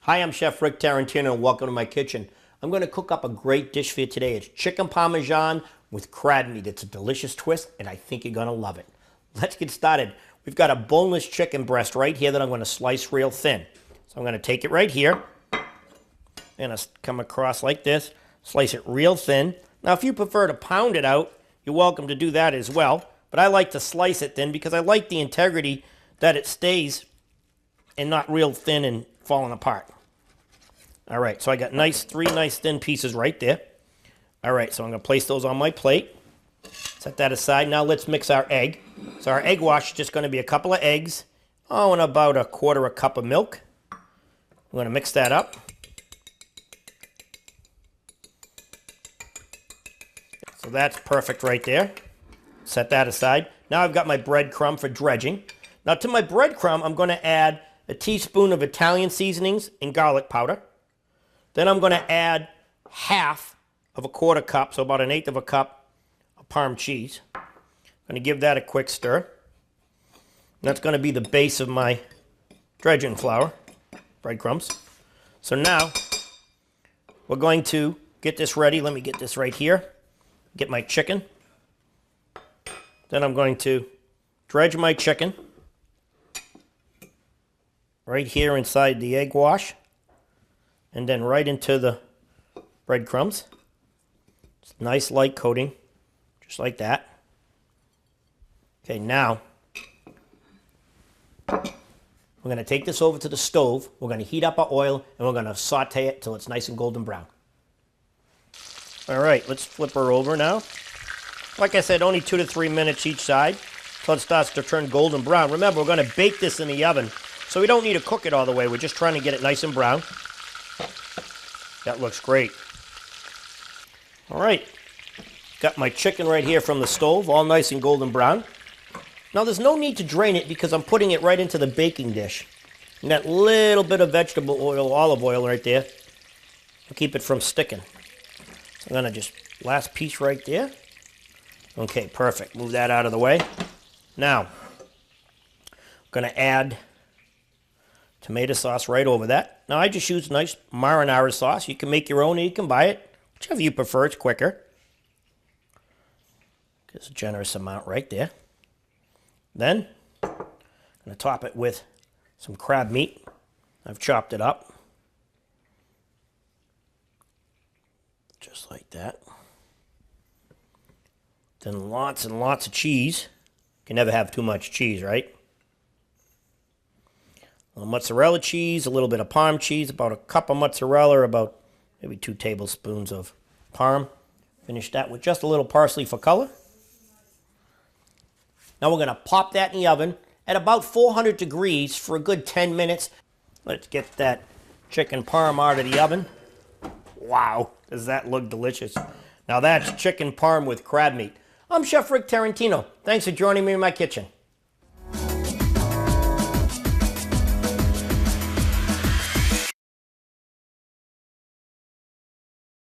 Hi, I'm Chef Rick Tarantino and welcome to my kitchen. I'm going to cook up a great dish for you today. It's chicken parmesan with crab meat. It's a delicious twist and I think you're going to love it. Let's get started. We've got a boneless chicken breast right here that I'm going to slice real thin. So I'm going to take it right here and I'll come across like this, slice it real thin. Now if you prefer to pound it out, you're welcome to do that as well. But I like to slice it thin because I like the integrity that it stays and not real thin and falling apart. All right, so I got three nice thin pieces right there. All right, so I'm going to place those on my plate. Set that aside. Now let's mix our egg. So our egg wash is just going to be a couple of eggs, and about 1/4 cup of milk. I'm going to mix that up. So that's perfect right there. Set that aside. Now I've got my breadcrumb for dredging. Now to my breadcrumb, I'm going to add a teaspoon of Italian seasonings and garlic powder. Then I'm going to add 1/4 cup, so about 1/8 cup of Parm cheese. I'm going to give that a quick stir. And that's going to be the base of my dredging flour, breadcrumbs. So now we're going to get this ready. Let me get this right here. Get my chicken. Then I'm going to dredge my chicken right here inside the egg wash. And then right into the breadcrumbs. It's a nice light coating, just like that. Okay, now we're going to take this over to the stove. We're going to heat up our oil and we're going to saute it till it's nice and golden brown. All right, let's flip her over now. Like I said, only 2 to 3 minutes each side till it starts to turn golden brown. Remember, we're going to bake this in the oven, so we don't need to cook it all the way. We're just trying to get it nice and brown. That looks great. All right, got my chicken right here from the stove, all nice and golden brown. Now there's no need to drain it because I'm putting it right into the baking dish. And that little bit of vegetable oil, olive oil right there, will keep it from sticking. So I'm gonna just, last piece right there. Okay, perfect, move that out of the way. Now, I'm gonna add tomato sauce right over that. Now I just use nice marinara sauce. You can make your own or you can buy it. Whichever you prefer, it's quicker. Just a generous amount right there. Then, I'm going to top it with some crab meat. I've chopped it up. Just like that. Then lots and lots of cheese. You can never have too much cheese, right? A little mozzarella cheese, a little bit of Parm cheese, about a cup of mozzarella, about maybe 2 tablespoons of Parm. Finish that with just a little parsley for color. Now we're going to pop that in the oven at about 400 degrees for a good 10 minutes. Let's get that chicken Parm out of the oven. Wow, does that look delicious. Now that's chicken Parm with crab meat. I'm Chef Rick Tarantino. Thanks for joining me in my kitchen.